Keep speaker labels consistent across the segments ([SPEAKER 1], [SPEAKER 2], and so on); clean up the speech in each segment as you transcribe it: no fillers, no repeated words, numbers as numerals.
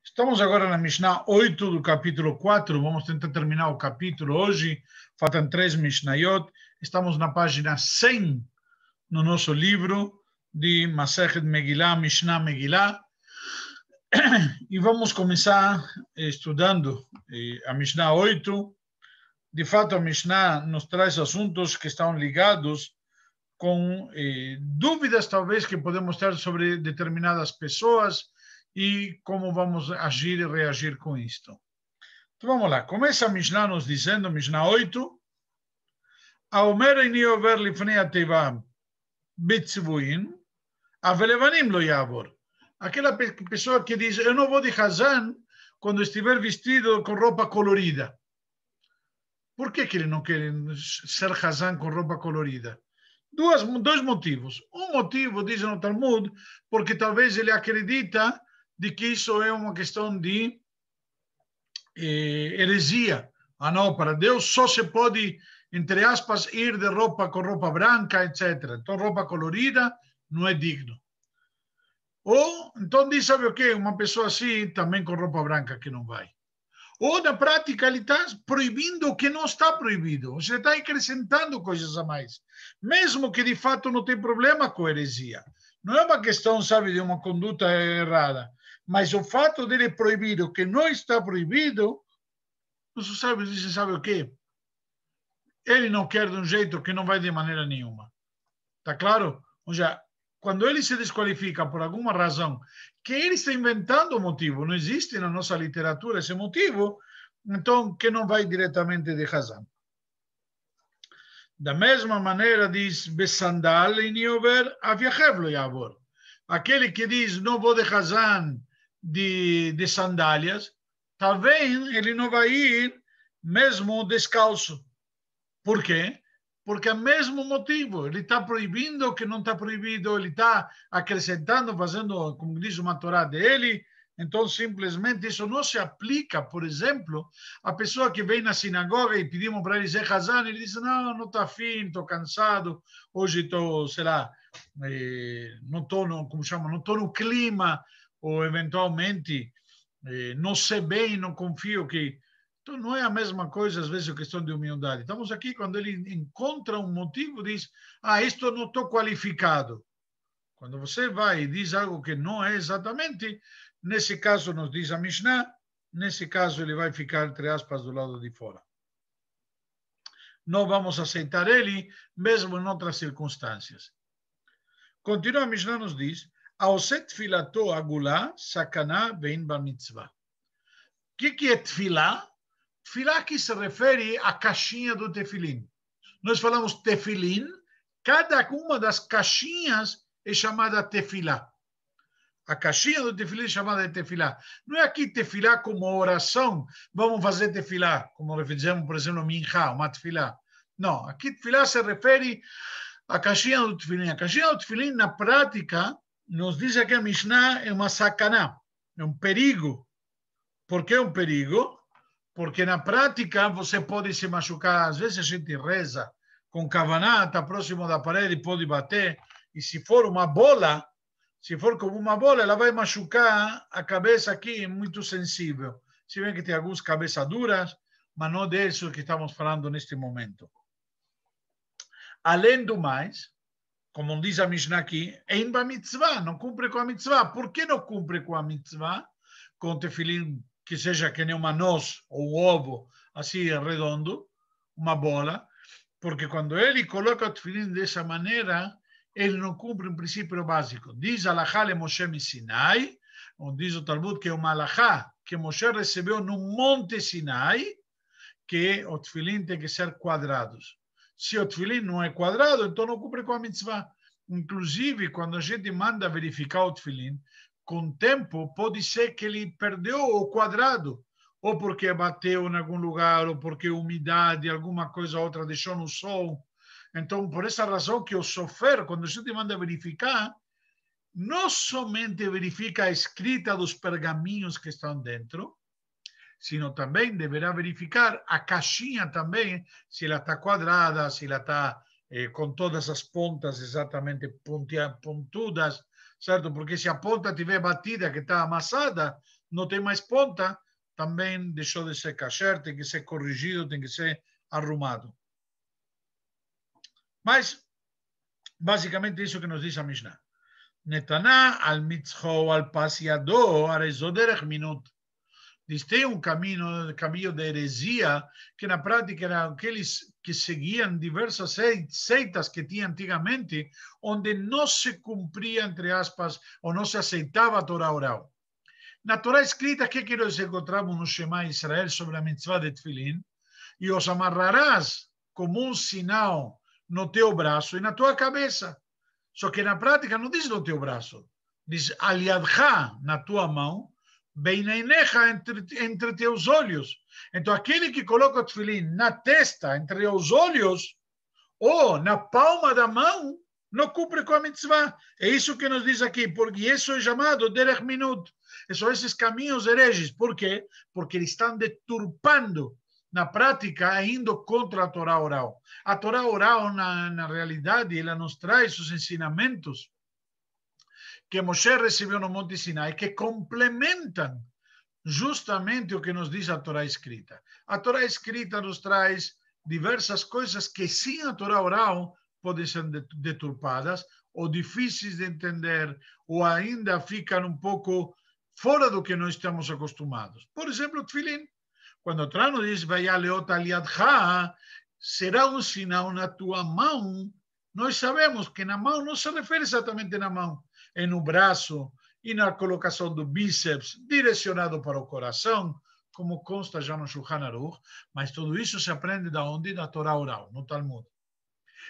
[SPEAKER 1] Estamos agora na Mishnah 8 do capítulo 4. Vamos tentar terminar o capítulo hoje. Faltam 3 Mishnayot. Estamos na página 100 no nosso livro de Masechet Megillah, Mishnah Megillah. E vamos começar estudando a Mishnah 8. De fato, a Mishnah nos traz assuntos que estão ligados com dúvidas, talvez, que podemos ter sobre determinadas pessoas e como vamos agir e reagir com isto. Então vamos lá. Começa a Mishnah nos dizendo, Mishnah 8, Aomer ini over lifnei ateva betzvuin, avelevanim lo yavor. Aquela pessoa que diz, eu não vou de Hazan quando estiver vestido com roupa colorida. Por que ele não quer ser Hazan com roupa colorida? Dois motivos. Um motivo, diz no Talmud, porque talvez ele acredita de que isso é uma questão de heresia. Ah, não, para Deus só se pode, entre aspas, ir de roupa com roupa branca, etc. Então, roupa colorida não é digno. Ou, então, diz, sabe o quê? Uma pessoa assim, também com roupa branca, que não vai. Ou, na prática, ele está proibindo o que não está proibido. Você está acrescentando coisas a mais. Mesmo que, de fato, não tem problema com a heresia. Não é uma questão, sabe, de uma conduta errada. Mas o fato dele proibir o que não está proibido, você sabe o quê? Ele não quer de um jeito que não vai de maneira nenhuma. Está claro? Ou seja, quando ele se desqualifica por alguma razão, que ele está inventando o motivo, não existe na nossa literatura esse motivo, então que não vai diretamente de Hazan. Da mesma maneira diz, Besandal e Niover, Aviachev lo yavor. Aquele que diz, não vou de Hazan de sandálias, talvez ele não vai ir mesmo descalço. Por quê? Porque é o mesmo motivo. Ele está proibindo o que não está proibido, ele está acrescentando, fazendo, como diz uma Torá dele. Então, simplesmente, isso não se aplica, por exemplo, a pessoa que vem na sinagoga e pedimos para ele ser Hazan, ele diz, não está afim, estou cansado, hoje estou, sei lá, não estou no clima, ou eventualmente não sei bem, não confio que... Então não é a mesma coisa, às vezes, a questão de humildade. Estamos aqui, quando ele encontra um motivo, diz, isto não estou qualificado. Quando você vai e diz algo que não é exatamente, nesse caso, nos diz a Mishnah, nesse caso ele vai ficar, entre aspas, do lado de fora. Não vamos aceitar ele, mesmo em outras circunstâncias. Continua a Mishnah, nos diz, Aoset filato agulá, sakana vein ba mitzvah. O que é tefilá? Tefilá que se refere à caixinha do tefilim. Nós falamos tefilim, cada uma das caixinhas é chamada tefilá. A caixinha do tefilim é chamada de tefilá. Não é aqui tefilá como oração, vamos fazer tefilá, como fizemos, por exemplo, minchá, uma tefilá. Não, aqui tefilá se refere à caixinha do tefilim. A caixinha do tefilim, na prática, nos diz aqui a Mishnah, é uma sakaná, é um perigo. Por que um perigo? Porque na prática você pode se machucar. Às vezes a gente reza com kavaná, está próximo da parede, pode bater. E se for uma bola, se for como uma bola, ela vai machucar a cabeça aqui, muito sensível. Se bem que tem algumas cabeças duras, mas não disso que estamos falando neste momento. Além do mais, como diz a Mishnah aqui, em ba mitzvah, não cumpre com a mitzvah. Por que não cumpre com a mitzvah? Com o tefilim que seja que nem uma noz ou um ovo, assim redondo, uma bola, porque quando ele coloca o tefilim dessa maneira, ele não cumpre um princípio básico. Diz Alachá le Moshe mi Sinai, onde diz o Talmud que é uma Alachá que Moshe recebeu no Monte Sinai, que o tefilim tem que ser quadrados. Se o tefilim não é quadrado, então não cumpre com a mitzvah. Inclusive, quando a gente manda verificar o tefilim, com o tempo, pode ser que ele perdeu o quadrado, ou porque bateu em algum lugar, ou porque a umidade, alguma coisa ou outra deixou no sol. Então, por essa razão que o sofer, quando a gente manda verificar, não somente verifica a escrita dos pergaminhos que estão dentro, sino também deverá verificar a caixinha também, se ela está quadrada, se ela está com todas as pontas exatamente pontudas, certo? Porque se a ponta estiver batida, que está amassada, não tem mais ponta, também deixou de ser kasher, tem que ser corrigido, tem que ser arrumado. Mas, basicamente, isso que nos diz a Mishnah. Netaná al mitzcho al pasiado arezoderech minut. Diz, tem caminho de heresia, que na prática eram aqueles que seguiam diversas seitas que tinha antigamente, onde não se cumpria, entre aspas, ou não se aceitava a Torá oral. Na Torá escrita, que nós encontramos no Shema Israel sobre a mitzvah de Tfilin? E os amarrarás como sinal no teu braço e na tua cabeça. Só que na prática não diz no teu braço, diz aliadcha na tua mão, beineinecha entre teus olhos. Então aquele que coloca o tefilim na testa, entre os olhos, ou na palma da mão, não cumpre com a mitzvah. É isso que nos diz aqui, porque isso é chamado derech minut. São esses caminhos hereges. Por quê? Porque eles estão deturpando, na prática, indo contra a Torá oral. A Torá oral, na realidade, ela nos traz os ensinamentos que Moshe recebeu no Monte Sinai, que complementam justamente o que nos diz a Torá escrita. A Torá escrita nos traz diversas coisas que, sem a Torá oral, podem ser deturpadas, ou difíceis de entender, ou ainda ficam um pouco fora do que nós estamos acostumados. Por exemplo, o tefilim. Quando a Torá nos diz, Vayaleot aliadcha, será um sinal na tua mão, nós sabemos que na mão não se refere exatamente na mão, é no braço e na colocação do bíceps, direcionado para o coração, como consta já no Shulchan Aruch, mas tudo isso se aprende da onde? Da Torá oral, no Talmud.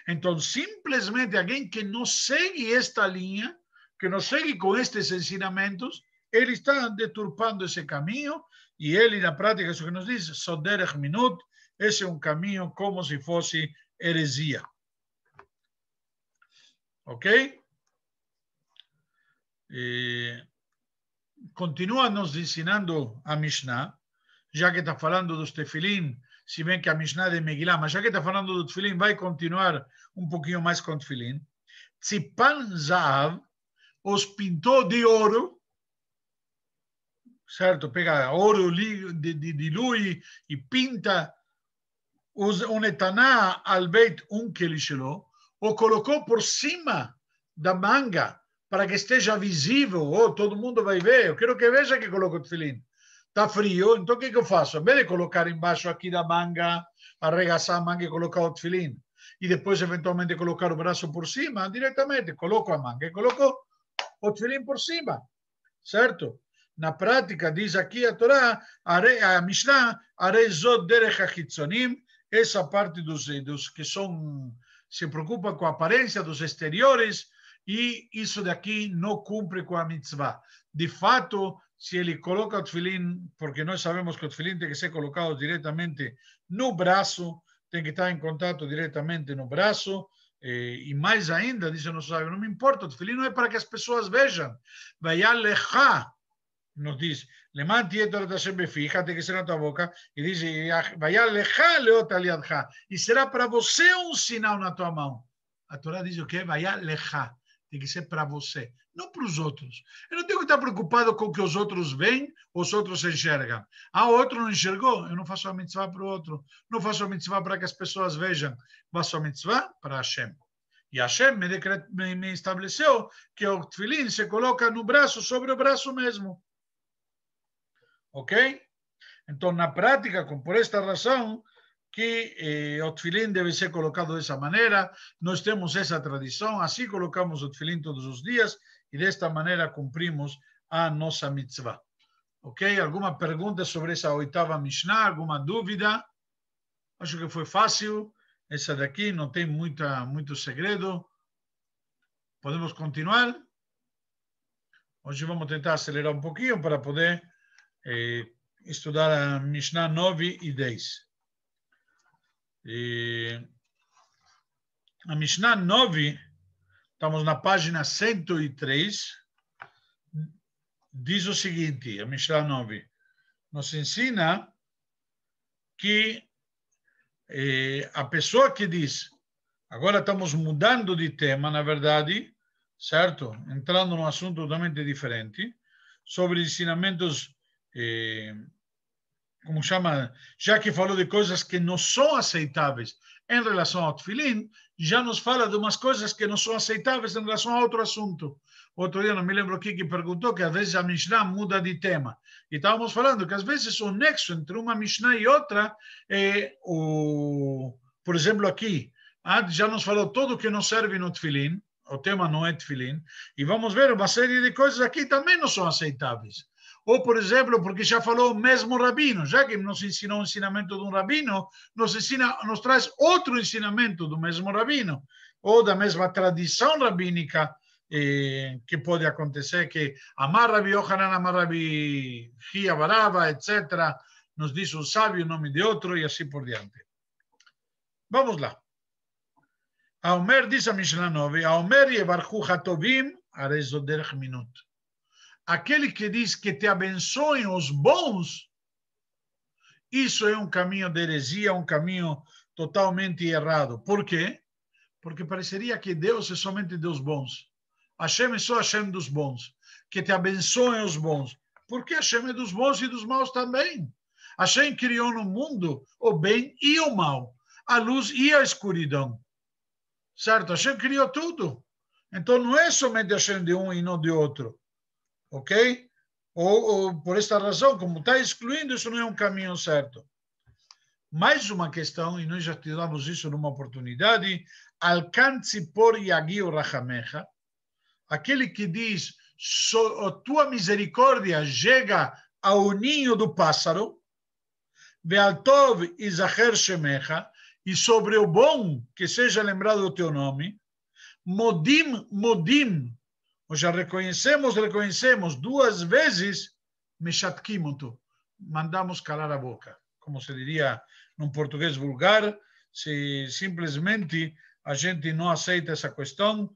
[SPEAKER 1] Então, simplesmente alguém que não segue esta linha, que não segue com estes ensinamentos, ele está deturpando esse caminho, e ele, na prática, isso que nos diz, Soderech Minut, esse é um caminho como se fosse heresia. Ok? Continua nos ensinando a Mishnah, já que está falando dos tefilim, se bem que a Mishnah é de Megillah, mas já que está falando do tefilim, vai continuar um pouquinho mais com o tefilim. Tzipan Zahav os pintou de ouro, certo? Pega ouro, dilui e pinta o Netaná al Beit Unkeli Shelo, o colocou por cima da manga, para que esteja visível, todo mundo vai ver, eu quero que veja que coloco o tefilim. Está frio, então o que eu faço? Em vez de colocar embaixo aqui da manga, arregaçar a manga e colocar o tefilim, e depois eventualmente colocar o braço por cima, diretamente coloco a manga e coloco o tefilim por cima, certo? Na prática, diz aqui a Torá, a Mishnah, arezot derech achitzonim, essa parte dos que se preocupam com a aparência dos exteriores, e isso daqui não cumpre com a mitzvah. De fato, se ele coloca o tefilim, porque nós sabemos que o tefilim tem que ser colocado diretamente no braço, tem que estar em contato diretamente no braço, e mais ainda, diz o nosso sábio, não me importa, o tefilim não é para que as pessoas vejam. Vai alejar, nos diz, levante e tem que ser na tua boca, e diz, vai alejar leota aliadja, e será para você um sinal na tua mão. A Torá diz o quê? Vai alejar. Tem que ser para você, não para os outros. Eu não tenho que estar preocupado com o que os outros veem, os outros enxergam. O outro não enxergou, eu não faço a mitzvah para o outro. Não faço a mitzvah para que as pessoas vejam. Faço a mitzvah para Hashem. E Hashem me estabeleceu que o tefilim se coloca no braço, sobre o braço mesmo. Ok? Então, na prática, por esta razão, que o tefilim deve ser colocado dessa maneira, nós temos essa tradição, assim colocamos o tefilim todos os dias e desta maneira cumprimos a nossa mitzvah. Ok? Alguma pergunta sobre essa oitava Mishnah? Alguma dúvida? Acho que foi fácil. Essa daqui não tem muito segredo. Podemos continuar? Hoje vamos tentar acelerar um pouquinho para poder estudar a Mishnah 9 e 10. A Mishnah 9, estamos na página 103, diz o seguinte, a Mishnah 9, nos ensina que a pessoa que diz, agora estamos mudando de tema, na verdade, certo? Entrando num assunto totalmente diferente, sobre ensinamentos, como chama, já que falou de coisas que não são aceitáveis em relação ao tefilim, já nos fala de umas coisas que não são aceitáveis em relação a outro assunto. Outro dia, não me lembro quem que perguntou, que às vezes a Mishnah muda de tema. E estávamos falando que às vezes o nexo entre uma Mishnah e outra é por exemplo, aqui, já nos falou tudo que não serve no tefilim, o tema não é tefilim, e vamos ver uma série de coisas aqui também não são aceitáveis. Ou, por exemplo, porque já falou o mesmo rabino, já que nos ensinou o ensinamento de um rabino, nos traz outro ensinamento do mesmo rabino, ou da mesma tradição rabínica, que pode acontecer, que amar Rabi Yohanan, amar Rabi Chia Baraba, etc., nos diz um sábio o nome de outro, e assim por diante. Vamos lá. A Omer diz a Mishnah 9, a Omer yevarchu hatovim, arezo derech minut. Aquele que diz que te abençoem os bons, isso é um caminho de heresia, um caminho totalmente errado. Por quê? Porque pareceria que Deus é somente dos bons. Hashem é só Hashem dos bons. Que te abençoem os bons. Porque Hashem é dos bons e dos maus também. Hashem criou no mundo o bem e o mal, a luz e a escuridão. Certo? Hashem criou tudo. Então não é somente Hashem de um e não de outro. Ok? Ou por esta razão, como está excluindo, isso não é um caminho certo. Mais uma questão, e nós já tivemos isso numa oportunidade, alcance por Yagio Rahamecha, aquele que diz, a tua misericórdia chega ao ninho do pássaro, Ve'altov Izacher Shemecha, e sobre o bom que seja lembrado o teu nome, Modim, Modim, ou já reconhecemos duas vezes, Meshatkimoto, mandamos calar a boca. Como se diria num português vulgar, se simplesmente a gente não aceita essa questão,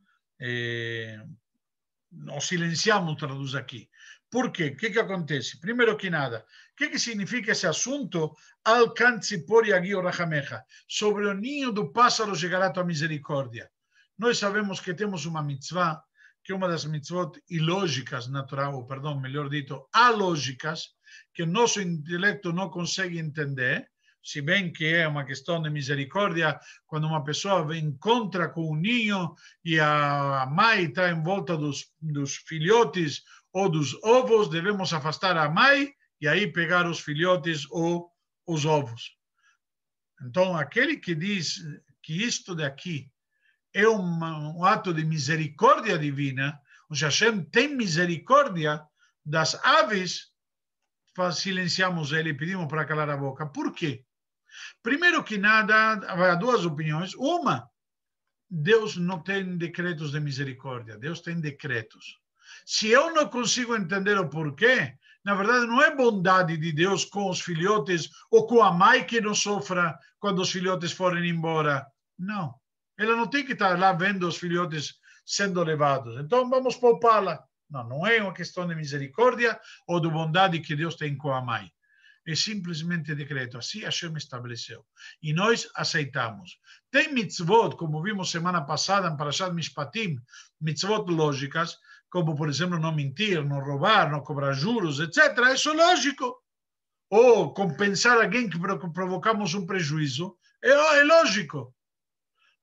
[SPEAKER 1] nós silenciamos, traduz aqui. Por quê? O que acontece? Primeiro que nada, o que significa esse assunto? Alcance por Yagio Rahamecha. Sobre o ninho do pássaro chegará a tua misericórdia. Nós sabemos que temos uma mitzvah, que é uma das mitzvot ilógicas, natural, ou perdão, melhor dito, alógicas, que o nosso intelecto não consegue entender, se bem que é uma questão de misericórdia, quando uma pessoa encontra com um ninho e a mãe está em volta dos filhotes ou dos ovos, devemos afastar a mãe e aí pegar os filhotes ou os ovos. Então, aquele que diz que isto daqui é um ato de misericórdia divina, ou seja, Hashem tem misericórdia das aves, silenciamos ele e pedimos para calar a boca. Por quê? Primeiro que nada, há duas opiniões. Uma, Deus não tem decretos de misericórdia, Deus tem decretos. Se eu não consigo entender o porquê, na verdade não é bondade de Deus com os filhotes ou com a mãe que não sofra quando os filhotes forem embora. Não. Ela não tem que estar lá vendo os filhotes sendo levados. Então vamos poupá-la. Não, não é uma questão de misericórdia ou de bondade que Deus tem com a mãe. É simplesmente decreto. Assim Hashem estabeleceu. E nós aceitamos. Tem mitzvot, como vimos semana passada em Parashat Mishpatim, mitzvot lógicas, como, por exemplo, não mentir, não roubar, não cobrar juros, etc. Isso é lógico. Ou compensar alguém que provocamos um prejuízo, é lógico.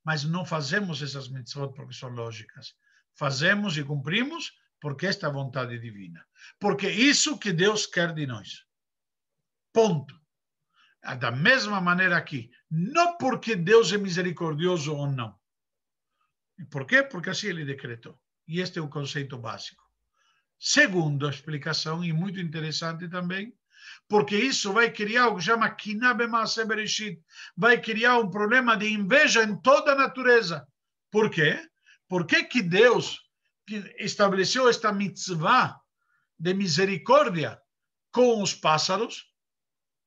[SPEAKER 1] Mas não fazemos essas mitzvot porque são lógicas. Fazemos e cumprimos porque esta é a vontade divina. Porque é isso que Deus quer de nós. Ponto. Da mesma maneira aqui. Não porque Deus é misericordioso ou não. Por quê? Porque assim ele decretou. E este é o conceito básico. Segunda explicação, e muito interessante também, porque isso vai criar o que chama Kinah b'Maaseh Bereshit, vai criar um problema de inveja em toda a natureza. Por quê? Por que Deus estabeleceu esta mitzvah de misericórdia com os pássaros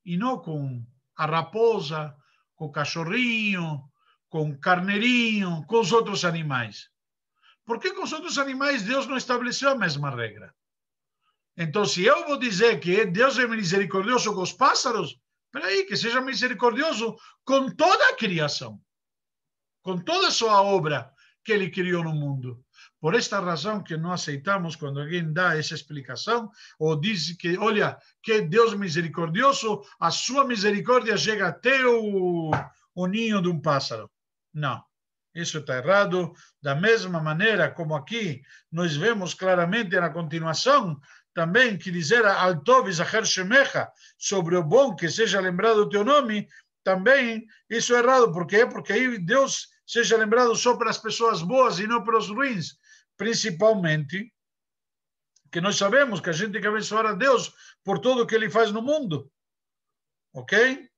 [SPEAKER 1] e não com a raposa, com o cachorrinho, com o carneirinho, com os outros animais? Por que com os outros animais Deus não estabeleceu a mesma regra? Então, se eu vou dizer que Deus é misericordioso com os pássaros, espera aí, que seja misericordioso com toda a criação, com toda a sua obra que ele criou no mundo. Por esta razão que não aceitamos quando alguém dá essa explicação ou diz que, olha, que Deus misericordioso, a sua misericórdia chega até o ninho de um pássaro. Não, isso está errado. Da mesma maneira como aqui nós vemos claramente na continuação, também que dizer al tov zacher shemecha, sobre o bom que seja lembrado o teu nome, também isso é errado. Por quê? Porque aí Deus seja lembrado só pelas pessoas boas e não pelos ruins. Principalmente, que nós sabemos que a gente tem que abençoar a Deus por tudo que Ele faz no mundo. Ok?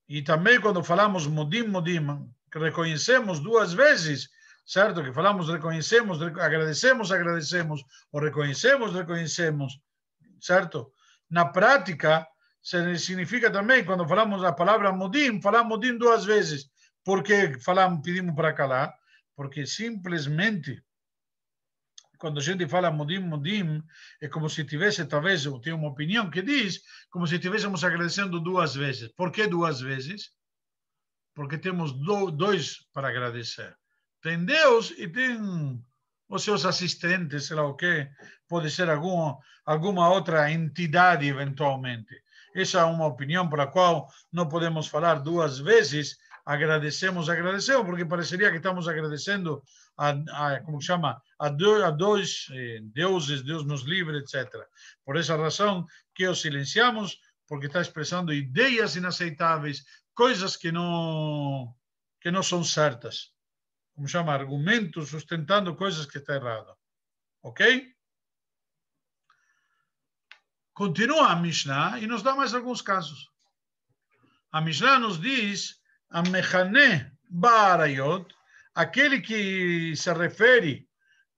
[SPEAKER 1] E também quando falamos modim, modim, que reconhecemos duas vezes, certo? Que falamos reconhecemos, agradecemos, agradecemos, ou reconhecemos, reconhecemos, certo? Na prática, significa também, quando falamos a palavra modim, falamos modim duas vezes. Por que falamos, pedimos para calar? Porque simplesmente, quando a gente fala modim, modim, é como se tivesse, talvez, eu tenho uma opinião que diz, como se estivéssemos agradecendo duas vezes. Por que duas vezes? Porque temos dois para agradecer. Tem Deus e tem os seus assistentes, sei lá o quê, pode ser alguma outra entidade, eventualmente. Essa é uma opinião para a qual não podemos falar duas vezes, agradecemos, porque pareceria que estamos agradecendo como chama, a dois deuses, Deus nos livre, etc. Por essa razão que o silenciamos, porque está expressando ideias inaceitáveis, coisas que não são certas. Como chama, argumentos sustentando coisas que estão erradas. Ok? Continua a Mishnah e nos dá mais alguns casos. A Mishnah nos diz, a Mechane Ba'arayot, aquele que se refere,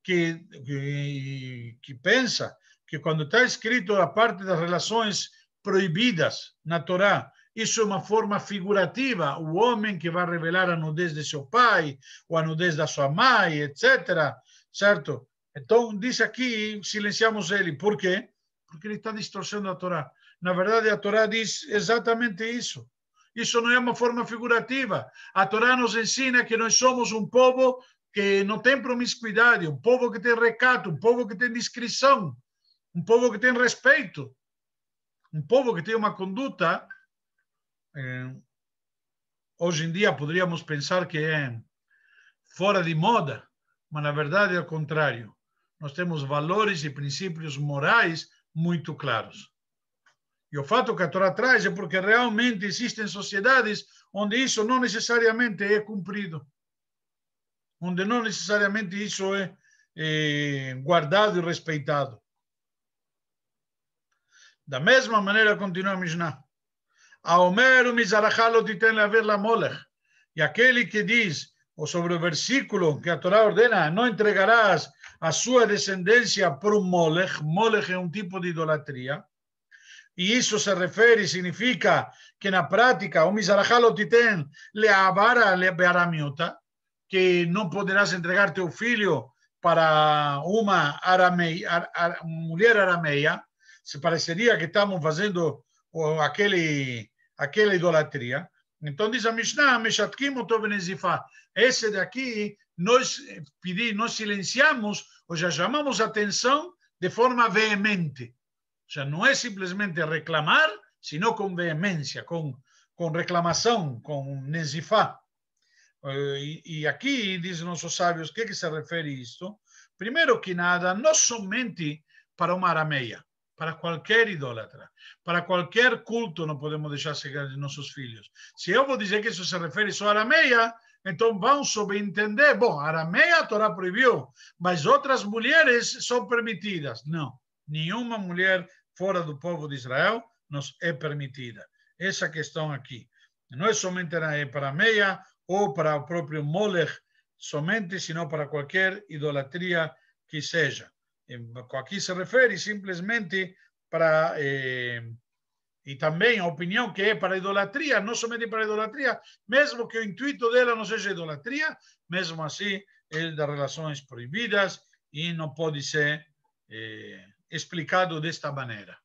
[SPEAKER 1] que pensa que quando está escrito a parte das relações proibidas na Torá, isso é uma forma figurativa, o homem que vai revelar a nudez de seu pai, ou a nudez da sua mãe, etc. Certo? Então, diz aqui, silenciamos ele. Por quê? Porque ele está distorcendo a Torá. Na verdade, a Torá diz exatamente isso. Isso não é uma forma figurativa. A Torá nos ensina que nós somos um povo que não tem promiscuidade, um povo que tem recato, um povo que tem discrição, um povo que tem respeito, um povo que tem uma conduta. Hoje em dia poderíamos pensar que é fora de moda, mas na verdade é o contrário. Nós temos valores e princípios morais muito claros. E o fato que a Torá traz é porque realmente existem sociedades onde isso não necessariamente é cumprido, onde não necessariamente isso é guardado e respeitado. Da mesma maneira, continua a Mishnah. Aomer mizarachalo titen lever la molech. E aquele que diz, ou sobre o versículo que a Torá ordena, não entregarás a sua descendência por um molech. Molech é um tipo de idolatria. E isso se refere, significa que na prática, o mizarachalo titen leavara lebearamiuta, que não poderás entregar teu filho para uma mulher arameia. Se pareceria que estamos fazendo aquela idolatria. Então diz a Mishnah, Meshatkim oto benezifá. Esse daqui nós silenciamos ou já chamamos atenção de forma veemente. O sea, não é simplesmente reclamar, sino com veemência, com reclamação, com nezifá. E aqui, dizem nossos sábios, o que se refere a isto? Primeiro que nada, não somente para uma arameia, para qualquer idólatra, para qualquer culto não podemos deixar chegar de nossos filhos. Se eu vou dizer que isso se refere só à arameia, então vão subentender, bom, a arameia a Torá proibiu, mas outras mulheres são permitidas. Não, nenhuma mulher fora do povo de Israel nos é permitida. Essa questão aqui. Não é somente para a meia ou para o próprio Molech somente, sino para qualquer idolatria que seja. Aqui se refere simplesmente para... e também a opinião que é para idolatria, não somente para idolatria, mesmo que o intuito dela não seja idolatria, mesmo assim é das relações proibidas e não pode ser explicado desta maneira.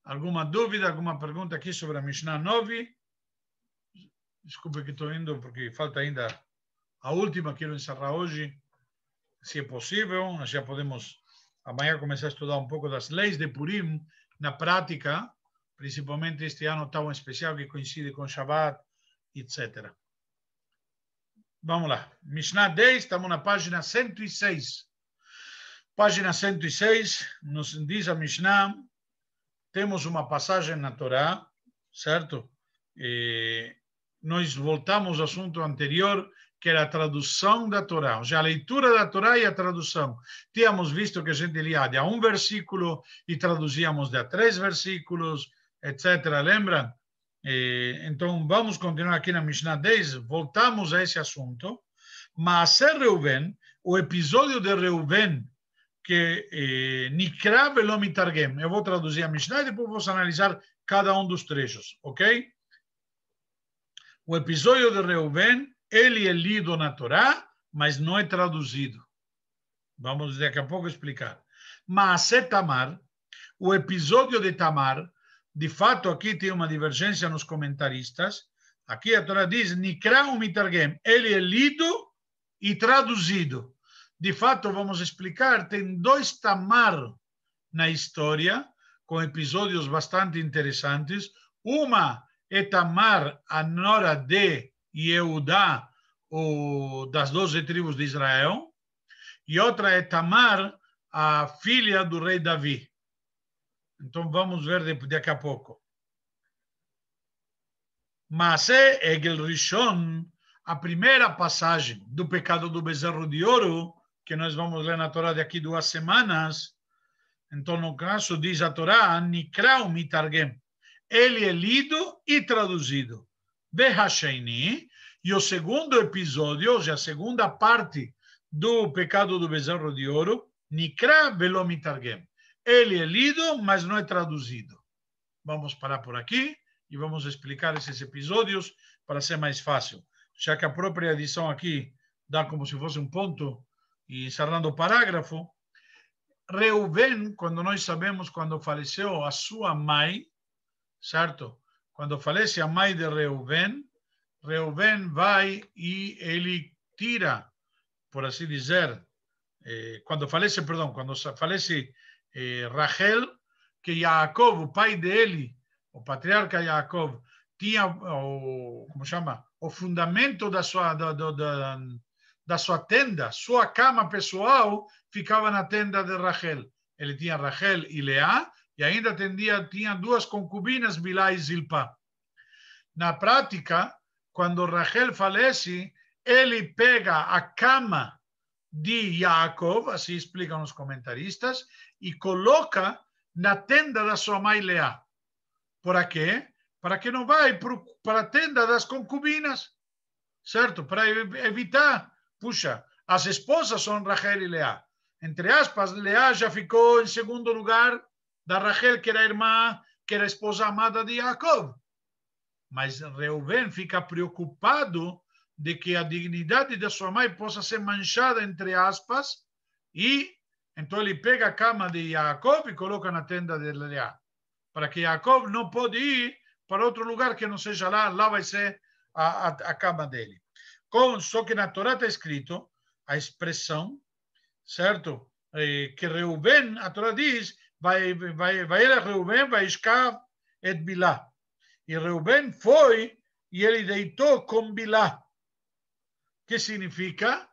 [SPEAKER 1] Alguma dúvida, alguma pergunta aqui sobre a Mishnah 9? Desculpe que estou indo porque falta ainda a última, quero encerrar hoje. se é possível, nós já podemos amanhã começar a estudar um pouco das leis de Purim na prática, principalmente este ano tão especial que coincide com Shabbat, etc. Vamos lá. Mishnah 10, estamos na página 106. Página 106, nos diz a Mishnah, temos uma passagem na Torá, certo? Nós voltamos ao assunto anterior, que era a tradução da Torá, ou seja, a leitura da Torá e a tradução. Tínhamos visto que a gente lia de a um versículo e traduzíamos de a 3 versículos, etc. Lembra? Então, vamos continuar aqui na Mishnah 10, voltamos a esse assunto. Maaser Reuven, o episódio de Reuven, que Nikra velo mitargem. Eu vou traduzir a Mishnah e depois vou analisar cada um dos trechos, ok? O episódio de Reuven, ele é lido na Torá, mas não é traduzido. Vamos daqui a pouco explicar. Maaser Tamar, o episódio de Tamar, de fato aqui tem uma divergência nos comentaristas. Aqui a Torá diz Nikra o mitargem. Ele é lido e traduzido. De fato, vamos explicar, tem 2 Tamar na história, com episódios bastante interessantes. Uma é Tamar, a nora de Yehudá, das 12 tribos de Israel, e outra é Tamar, a filha do rei Davi. Então, vamos ver daqui a pouco. Maaseh Egel Rishon, a primeira passagem do pecado do bezerro de ouro, que nós vamos ler na Torá daqui 2 semanas. Então, no caso, diz a Torá, Nikra o mitargem. Ele é lido e traduzido. Behasheini, e o segundo episódio, ou seja, a segunda parte do pecado do bezerro de ouro, Nikra velo mitargem. Ele é lido, mas não é traduzido. Vamos parar por aqui e vamos explicar esses episódios para ser mais fácil. Já que a própria edição aqui dá como se fosse um ponto e encerrando o parágrafo. Reuven, quando nós sabemos quando faleceu a sua mãe, certo? Quando falece a mãe de Reuven, Reuven vai e ele tira, por assim dizer, quando falece Rachel, que Jacob, o pai dele, o patriarca Jacob, tinha o fundamento da sua tenda, sua cama pessoal ficava na tenda de Rachel. Ele tinha Rachel e Leá, e ainda tinha 2 concubinas, Bilá e Zilpá. Na prática, quando Rachel falece, ele pega a cama de Jacob, assim explicam os comentaristas, e coloca na tenda da sua mãe Leá. Por quê? Para que não vá para a tenda das concubinas, certo? Para evitar. Puxa, as esposas são Rachel e Leá. Entre aspas, Leá já ficou em segundo lugar da Rachel, que era a irmã, que era a esposa amada de Jacob. Mas Reuven fica preocupado de que a dignidade da sua mãe possa ser manchada, entre aspas, e então ele pega a cama de Jacob e coloca na tenda de Leá, para que Jacob não pode ir para outro lugar que não seja lá vai ser a cama dele. Só que na Torá está escrito a expressão, certo? Que Reuven, a Torá diz, vai ele Reuven, vai escav et Bilá. E Reuven foi e ele deitou com Bilá. Que significa?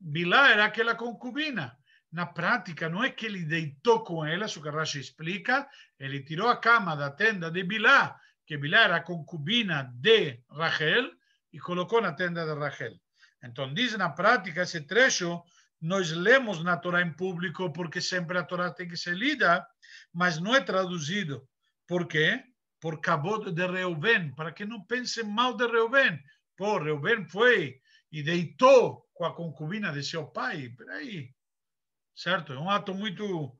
[SPEAKER 1] Bilá era aquela concubina. Na prática, não é que ele deitou com ela, isso que Rashi explica, ele tirou a cama da tenda de Bilá, que Bilá era a concubina de Rachel, e colocou na tenda de Rachel. Então, diz na prática, esse trecho, nós lemos na Torá em público, porque sempre a Torá tem que ser lida, mas não é traduzido. Por quê? Por cabod de Reuven, para que não pensem mal de Reuven. Pô, Reuven foi e deitou com a concubina de seu pai. Peraí, certo? É um ato muito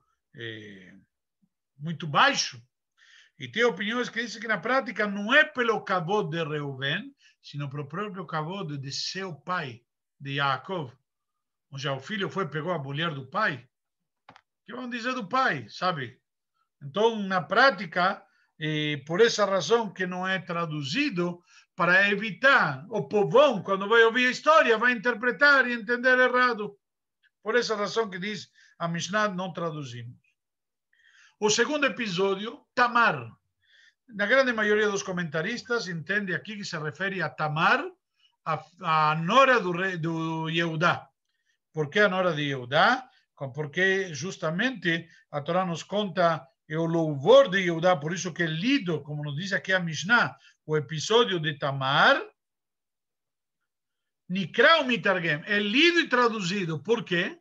[SPEAKER 1] baixo. E tem opiniões que dizem que na prática não é pelo cabod de Reuven, sino pelo próprio cabod de seu pai, de Jacob. Ou seja, o filho pegou a mulher do pai. Que vão dizer do pai, sabe? Então, na prática, por essa razão que não é traduzido, para evitar o povão, quando vai ouvir a história, vai interpretar e entender errado. Por essa razão que diz a Mishnah, não traduzimos. O segundo episódio, Tamar. Na grande maioria dos comentaristas entende aqui que se refere a Tamar, a nora do Yehudá. Por que a nora de Yehudá? Porque justamente a Torá nos conta o louvor de Yehudá, por isso que é lido, como nos diz aqui a Mishnah, o episódio de Tamar, Nikra Mitargem, é lido e traduzido. Por quê?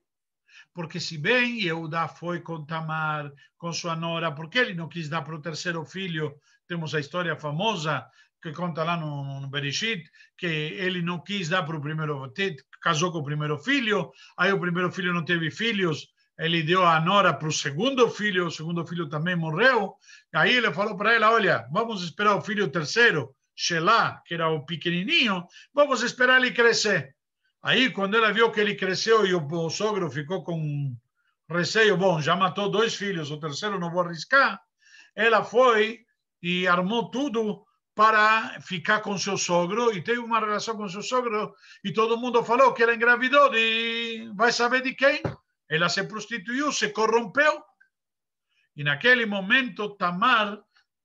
[SPEAKER 1] Porque se bem Yehudá foi com Tamar, com sua nora, porque ele não quis dar para o terceiro filho, temos a história famosa que conta lá no Bereshit, que ele não quis dar para o primeiro, casou com o primeiro filho, aí o primeiro filho não teve filhos, ele deu a nora para o segundo filho também morreu, aí ele falou para ela, olha, vamos esperar o filho terceiro, Shelah, que era o pequenininho, vamos esperar ele crescer. Aí, quando ela viu que ele cresceu e o sogro ficou com receio, bom, já matou 2 filhos, o terceiro não vou arriscar, ela foi e armou tudo para ficar com seu sogro e teve uma relação com seu sogro e todo mundo falou que ela engravidou de... vai saber de quem? Ela se prostituiu, se corrompeu. E naquele momento, Tamar,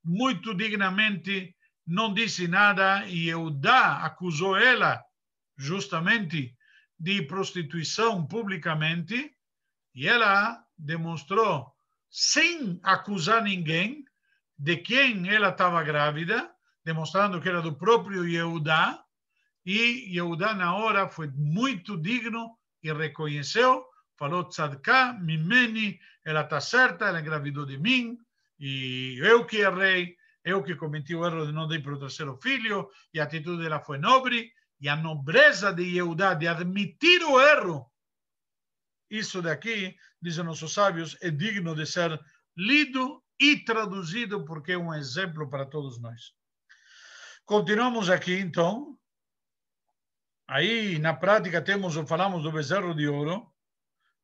[SPEAKER 1] muito dignamente, não disse nada e Yehudá acusou ela justamente de prostituição publicamente e ela demonstrou, sem acusar ninguém, de quem ela estava grávida, demonstrando que era do próprio Yehudá, e Yehudá na hora foi muito digno e reconheceu, falou, tzadká, mimeni, ela está certa, ela engravidou de mim, e eu que errei, eu que cometi o erro de não dar para o terceiro filho, e a atitude dela foi nobre, e a nobreza de Yehudá de admitir o erro, isso daqui, dizem nossos sábios, é digno de ser lido e traduzido, porque é um exemplo para todos nós. Continuamos aqui, então. Aí, na prática, falamos do bezerro de ouro.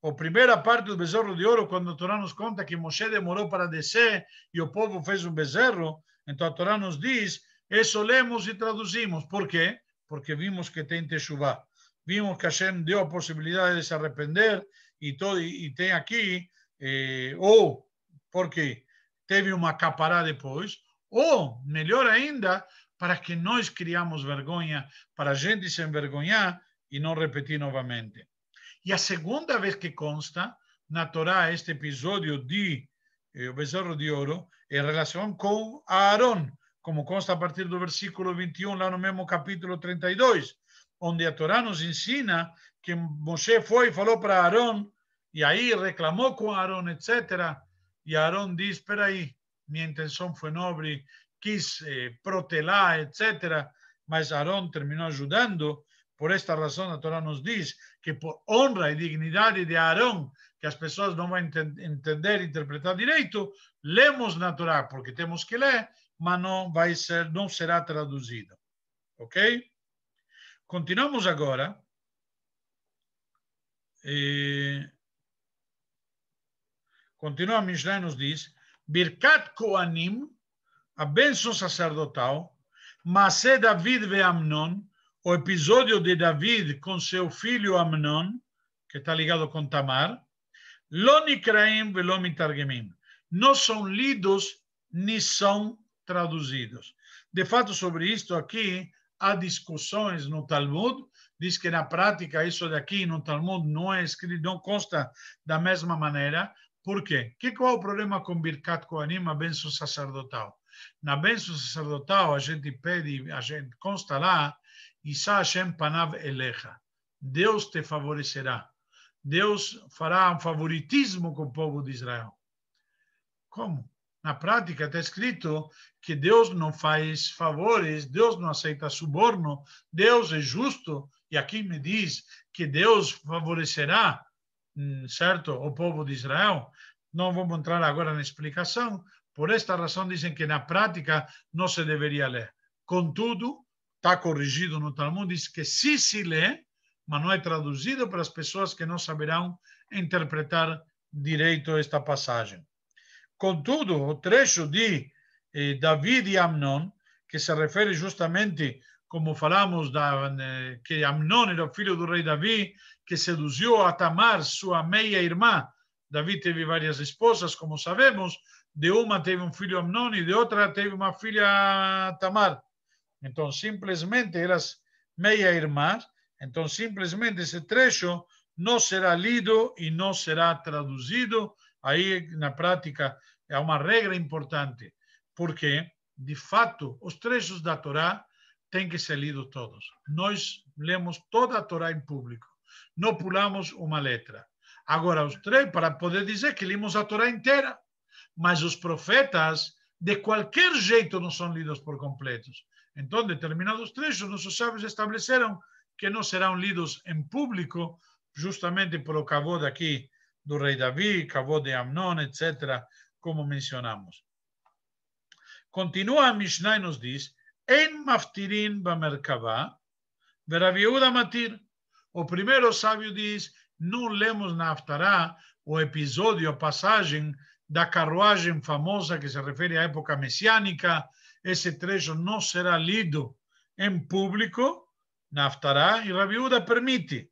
[SPEAKER 1] A primeira parte do bezerro de ouro, quando a Torá nos conta que Moshe demorou para descer e o povo fez um bezerro, então a Torá nos diz, isso lemos e traduzimos. Por quê? Porque vimos que tem Teshuvá. Vimos que Hashem deu a possibilidade de se arrepender e tem aqui, ou porque teve uma capará depois, ou, melhor ainda, para que nós criamos vergonha, para a gente se envergonhar e não repetir novamente. E a segunda vez que consta na Torá este episódio de o bezerro de ouro em relação com Aarón, como consta a partir do versículo 21, lá no mesmo capítulo 32, onde a Torá nos ensina que Moshe foi e falou para Aarón, e aí reclamou com Aarón, etc. E Aarón diz, espera aí, minha intenção foi nobre, quis protelar, etc. Mas Aarón terminou ajudando. Por esta razão, a Torá nos diz que por honra e dignidade de Aarón, que as pessoas não vão entender e interpretar direito, lemos na Torá, porque temos que ler, mas não será traduzido. Ok? Continuamos agora. Continua a Mishnah e nos diz, Birkat Kohanim, a bênção sacerdotal, Masé David ve Amnon, o episódio de David com seu filho Amnon, que está ligado com Tamar, Lo Nikraim ve Lo Mitargemim, não são lidos nem são traduzidos. De fato, sobre isto aqui, há discussões no Talmud, diz que na prática isso daqui no Talmud não é escrito, não consta da mesma maneira. Por quê? Qual é o problema com Birkat Kohanim, a bênção sacerdotal? Na bênção sacerdotal, a gente pede, a gente consta lá, Isa Hashem panav elecha. Deus te favorecerá. Deus fará um favoritismo com o povo de Israel. Como? Na prática está escrito que Deus não faz favores, Deus não aceita suborno, Deus é justo, e aqui me diz que Deus favorecerá, certo, o povo de Israel. Não vamos entrar agora na explicação. Por esta razão dizem que na prática não se deveria ler. Contudo, está corrigido no Talmud, diz que sim se lê, mas não é traduzido para as pessoas que não saberão interpretar direito esta passagem. Contudo, o trecho de David e Amnon, que se refere justamente como falamos, que Amnon era o filho do rei Davi, que seduziu a Tamar, sua meia-irmã. Davi teve várias esposas, como sabemos. De uma teve um filho Amnon e de outra teve uma filha Tamar. Então, simplesmente, elas meia-irmãs. Então, simplesmente, esse trecho não será lido e não será traduzido. Aí, na prática, é uma regra importante. Porque, de fato, os trechos da Torá têm que ser lidos todos. Nós lemos toda a Torá em público. Não pulamos uma letra. Agora, os três, para poder dizer que lemos a Torá inteira. Mas os profetas, de qualquer jeito, não são lidos por completos. Então, determinados trechos, nossos sábios estabeleceram que não serão lidos em público, justamente pelo kavod aqui do rei Davi, kavod de Amnon, etc., como mencionamos. Continua a Mishnah e nos diz: En maftirin bamerkavá, verav Yehuda matir. O primeiro sábio diz: não lemos na Haftará o episódio, a passagem da carruagem famosa que se refere à época messiânica. Esse trecho não será lido em público na Haftará e Rav Yehuda permite.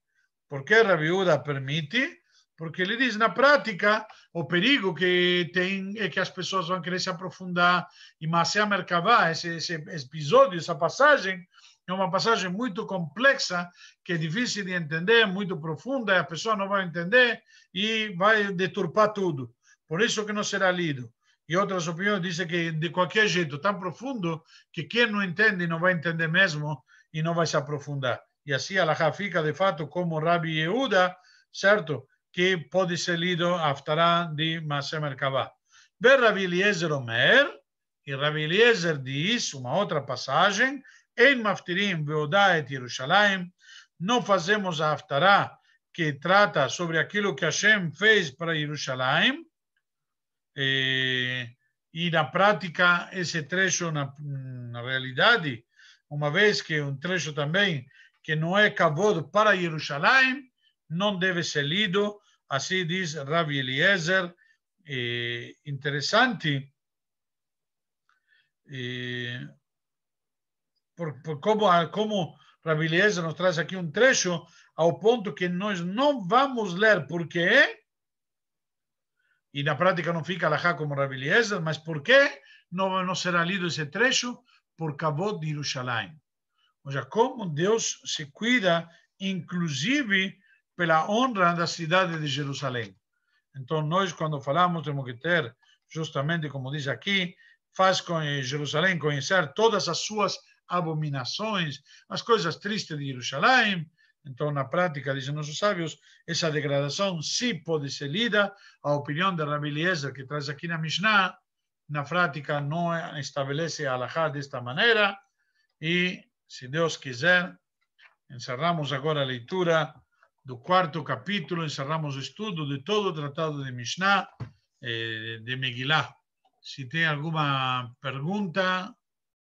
[SPEAKER 1] Por que Rav Yehuda permite? Porque ele diz, na prática, o perigo que tem é que as pessoas vão querer se aprofundar. E Maaseh Merkavá, esse episódio, essa passagem, é uma passagem muito complexa, que é difícil de entender, muito profunda, e a pessoa não vai entender e vai deturpar tudo. Por isso que não será lido. E outras opiniões dizem que, de qualquer jeito, tão profundo, que quem não entende não vai entender mesmo e não vai se aprofundar. E assim a Halachá fica, de fato, como Rabi Yehuda, certo? Que pode ser lido a Haftará de Maaseh Merkavá. Ver Rabi Eliezer Omer, e Rabi Eliezer diz, uma outra passagem, em Maftirim Veodá et Yerushalayim, não fazemos a Haftará que trata sobre aquilo que Hashem fez para Yerushalayim, e na prática esse trecho, na realidade, uma vez que um trecho também que não é kavod para Yerushalayim, não deve ser lido, assim diz Rabi Eliezer. Interessante, por como Rabi Eliezer nos traz aqui um trecho, ao ponto que nós não vamos ler porque, e na prática não fica alahá como Rabi Eliezer, mas por que não será lido esse trecho? Por kavod de Yerushalayim. Ou seja, como Deus se cuida, inclusive pela honra da cidade de Jerusalém. Então, nós, quando falamos, temos que ter, justamente como diz aqui, faz com Jerusalém conhecer todas as suas abominações, as coisas tristes de Jerusalém. Então, na prática, dizem nossos sábios, essa degradação sim pode ser lida. A opinião de Rabi Eliezer, que traz aqui na Mishnah, na prática não estabelece a halachá desta maneira. E, se Deus quiser, encerramos agora a leitura do quarto capítulo, encerramos o estudo de todo o tratado de Mishnah, de Megillah. Se tem alguma pergunta,